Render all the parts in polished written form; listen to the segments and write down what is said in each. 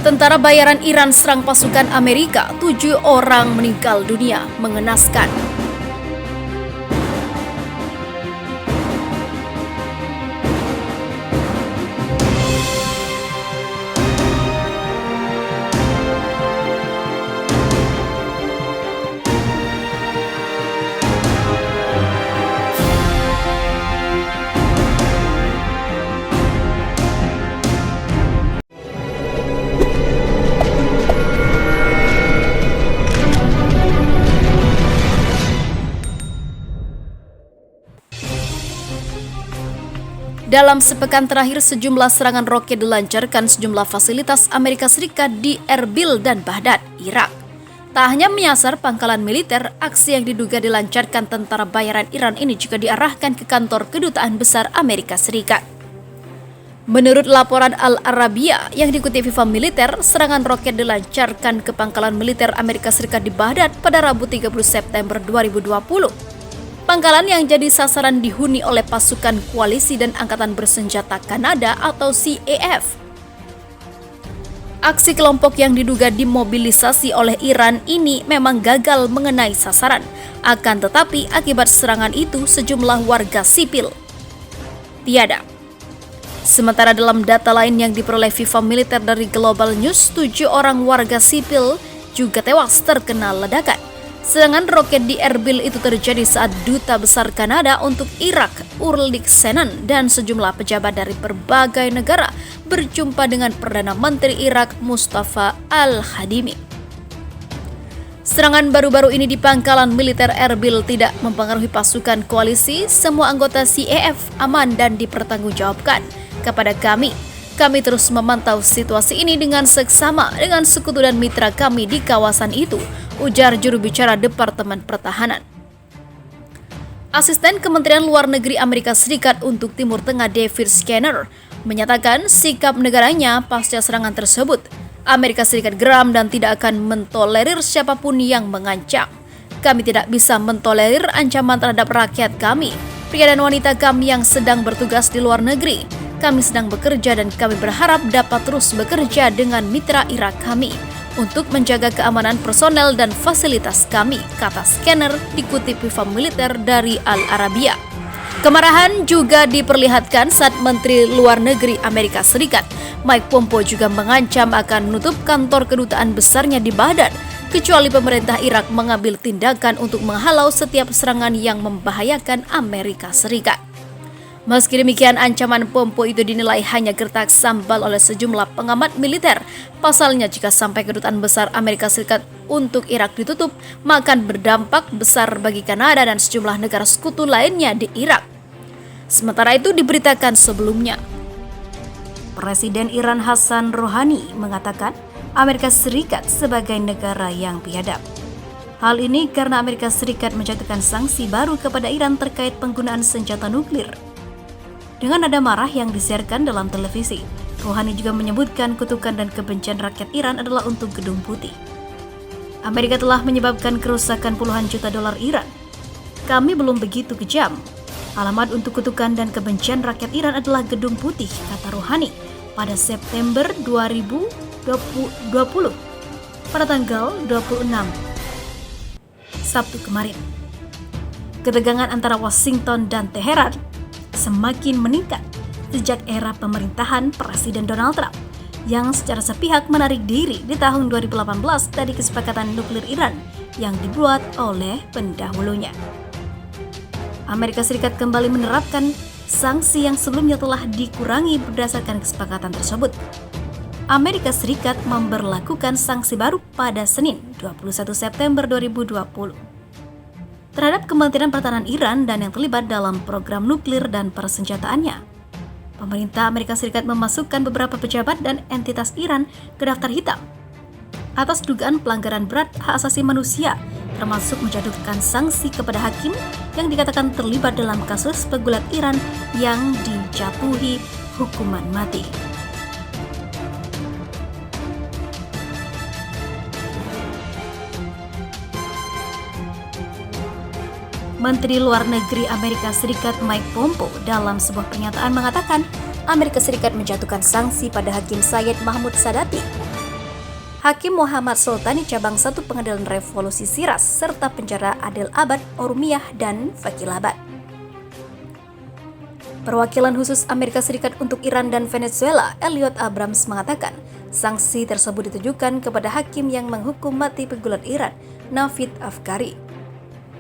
Tentara bayaran Iran serang pasukan Amerika, 7 orang meninggal dunia, mengenaskan. Dalam sepekan terakhir, sejumlah serangan roket dilancarkan sejumlah fasilitas Amerika Serikat di Erbil dan Baghdad, Irak. Tak hanya menyasar pangkalan militer, aksi yang diduga dilancarkan tentara bayaran Iran ini juga diarahkan ke kantor Kedutaan Besar Amerika Serikat. Menurut laporan Al Arabiya yang dikutip Viva Militer, serangan roket dilancarkan ke pangkalan militer Amerika Serikat di Baghdad pada Rabu 30 September 2020. Pangkalan yang jadi sasaran dihuni oleh pasukan koalisi dan angkatan bersenjata Kanada atau CAF. Aksi kelompok yang diduga dimobilisasi oleh Iran ini memang gagal mengenai sasaran. Akan tetapi akibat serangan itu sejumlah warga sipil tiada. Sementara dalam data lain yang diperoleh Viva Militer dari Global News, 7 orang warga sipil juga tewas terkena ledakan. Serangan roket di Erbil itu terjadi saat Duta Besar Kanada untuk Irak, Ulrich Shannon, dan sejumlah pejabat dari berbagai negara berjumpa dengan Perdana Menteri Irak Mustafa Al-Kadhimi. Serangan baru-baru ini di pangkalan militer Erbil tidak mempengaruhi pasukan koalisi. Semua anggota CAF aman dan dipertanggungjawabkan kepada kami. Kami terus memantau situasi ini dengan seksama dengan sekutu dan mitra kami di kawasan itu, ujar juru bicara Departemen Pertahanan. Asisten Kementerian Luar Negeri Amerika Serikat untuk Timur Tengah David Skinner menyatakan sikap negaranya pasca serangan tersebut. Amerika Serikat geram dan tidak akan mentolerir siapapun yang mengancam. Kami tidak bisa mentolerir ancaman terhadap rakyat kami, pria dan wanita kami yang sedang bertugas di luar negeri. Kami sedang bekerja dan kami berharap dapat terus bekerja dengan mitra Irak kami untuk menjaga keamanan personel dan fasilitas kami, kata Skinner dikutip Viva Militer dari Al Arabiya. Kemarahan juga diperlihatkan saat Menteri Luar Negeri Amerika Serikat Mike Pompeo juga mengancam akan menutup kantor kedutaan besarnya di Baghdad kecuali pemerintah Irak mengambil tindakan untuk menghalau setiap serangan yang membahayakan Amerika Serikat. Meski demikian, ancaman Pompeo itu dinilai hanya gertak sambal oleh sejumlah pengamat militer. Pasalnya, jika sampai kedutaan besar Amerika Serikat untuk Irak ditutup, maka akan berdampak besar bagi Kanada dan sejumlah negara sekutu lainnya di Irak. Sementara itu diberitakan sebelumnya, Presiden Iran Hassan Rouhani mengatakan Amerika Serikat sebagai negara yang biadab. Hal ini karena Amerika Serikat menjatuhkan sanksi baru kepada Iran terkait penggunaan senjata nuklir. Dengan nada marah yang disiarkan dalam televisi, Rouhani juga menyebutkan kutukan dan kebencian rakyat Iran adalah untuk Gedung Putih. Amerika telah menyebabkan kerusakan puluhan juta dolar Iran. Kami belum begitu kejam. Alamat untuk kutukan dan kebencian rakyat Iran adalah Gedung Putih, kata Rouhani pada September 2020 pada tanggal 26 Sabtu kemarin. Ketegangan antara Washington dan Teheran semakin meningkat sejak era pemerintahan Presiden Donald Trump yang secara sepihak menarik diri di tahun 2018 dari kesepakatan nuklir Iran yang dibuat oleh pendahulunya. Amerika Serikat kembali menerapkan sanksi yang sebelumnya telah dikurangi berdasarkan kesepakatan tersebut. Amerika Serikat memberlakukan sanksi baru pada Senin 21 September 2020 terhadap Kementerian Pertahanan Iran dan yang terlibat dalam program nuklir dan persenjataannya. Pemerintah Amerika Serikat memasukkan beberapa pejabat dan entitas Iran ke daftar hitam atas dugaan pelanggaran berat hak asasi manusia, termasuk menjatuhkan sanksi kepada hakim yang dikatakan terlibat dalam kasus pegulat Iran yang dijatuhi hukuman mati. Menteri Luar Negeri Amerika Serikat Mike Pompeo dalam sebuah pernyataan mengatakan Amerika Serikat menjatuhkan sanksi pada Hakim Syed Mahmoud Sadati Hakim Muhammad Sultani Cabang 1 Pengadilan Revolusi Siras, serta penjara Adel Abad, Ormiyah, dan Fakilabad. Perwakilan khusus Amerika Serikat untuk Iran dan Venezuela, Elliot Abrams, mengatakan sanksi tersebut ditujukan kepada hakim yang menghukum mati pegulat Iran, Navid Afkari.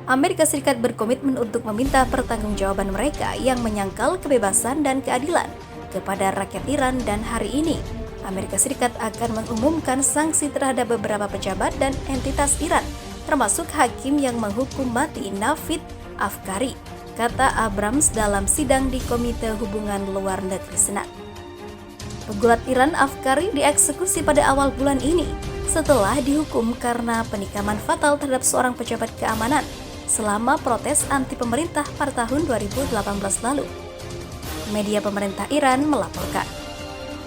Amerika Serikat berkomitmen untuk meminta pertanggungjawaban mereka yang menyangkal kebebasan dan keadilan kepada rakyat Iran, dan hari ini Amerika Serikat akan mengumumkan sanksi terhadap beberapa pejabat dan entitas Iran, termasuk hakim yang menghukum mati Navid Afkari, kata Abrams dalam sidang di Komite Hubungan Luar Negeri Senat. Pegulat Iran Afkari dieksekusi pada awal bulan ini setelah dihukum karena penikaman fatal terhadap seorang pejabat keamanan selama protes anti pemerintah pada tahun 2018 lalu. Media pemerintah Iran melaporkan.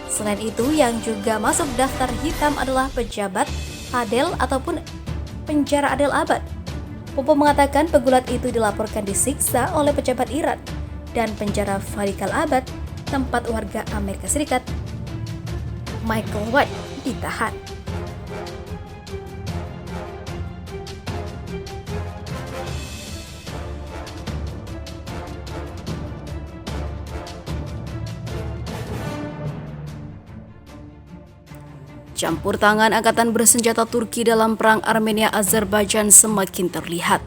Selain itu, yang juga masuk daftar hitam adalah pejabat Adel ataupun penjara Adel Abad. Popo mengatakan pegulat itu dilaporkan disiksa oleh pejabat Iran, dan penjara Faikal Abad, tempat warga Amerika Serikat Michael White ditahan. Campur tangan angkatan bersenjata Turki dalam perang Armenia-Azerbaijan semakin terlihat.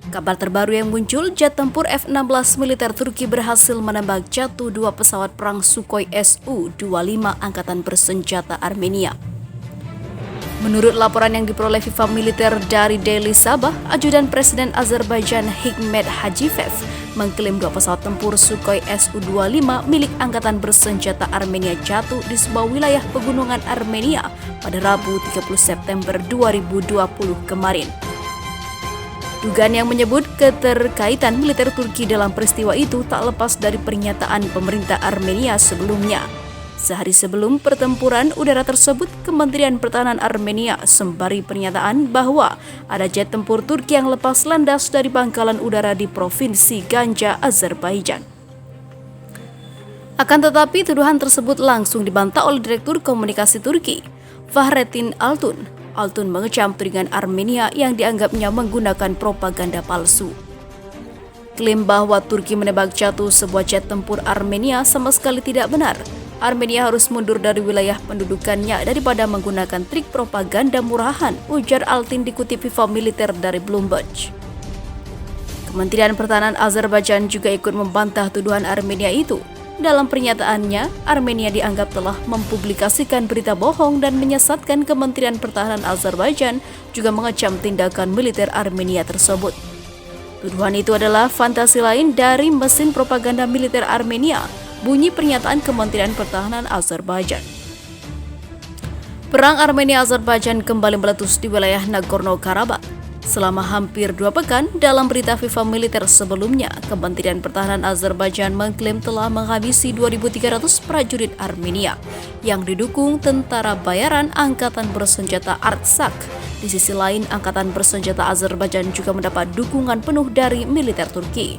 Kabar terbaru yang muncul, jet tempur F-16 militer Turki berhasil menembak jatuh 2 pesawat perang Sukhoi Su-25 angkatan bersenjata Armenia. Menurut laporan yang diperoleh FIFA Militer dari Daily Sabah, ajudan Presiden Azerbaijan Hikmet Hajiyev mengklaim 2 pesawat tempur Sukhoi Su-25 milik angkatan bersenjata Armenia jatuh di sebuah wilayah pegunungan Armenia pada Rabu 30 September 2020 kemarin. Dugaan yang menyebut keterkaitan militer Turki dalam peristiwa itu tak lepas dari pernyataan pemerintah Armenia sebelumnya. Sehari sebelum pertempuran udara tersebut, Kementerian Pertahanan Armenia sembari pernyataan bahwa ada jet tempur Turki yang lepas landas dari pangkalan udara di Provinsi Ganja, Azerbaijan. Akan tetapi, tuduhan tersebut langsung dibantah oleh Direktur Komunikasi Turki, Fahrettin Altun. Altun mengecam tudingan Armenia yang dianggapnya menggunakan propaganda palsu. Klaim bahwa Turki menembak jatuh sebuah jet tempur Armenia sama sekali tidak benar. Armenia harus mundur dari wilayah pendudukannya daripada menggunakan trik propaganda murahan, ujar Altun dikutip FIFA Militer dari Bloomberg. Kementerian Pertahanan Azerbaijan juga ikut membantah tuduhan Armenia itu. Dalam pernyataannya, Armenia dianggap telah mempublikasikan berita bohong dan menyesatkan. Kementerian Pertahanan Azerbaijan juga mengecam tindakan militer Armenia tersebut. Tuduhan itu adalah fantasi lain dari mesin propaganda militer Armenia, bunyi pernyataan Kementerian Pertahanan Azerbaijan. Perang Armenia-Azerbaijan kembali meletus di wilayah Nagorno-Karabakh. Selama hampir 2 pekan, dalam berita FIFA Militer sebelumnya, Kementerian Pertahanan Azerbaijan mengklaim telah menghabisi 2.300 prajurit Armenia yang didukung tentara bayaran Angkatan Bersenjata Artsakh. Di sisi lain, Angkatan Bersenjata Azerbaijan juga mendapat dukungan penuh dari militer Turki.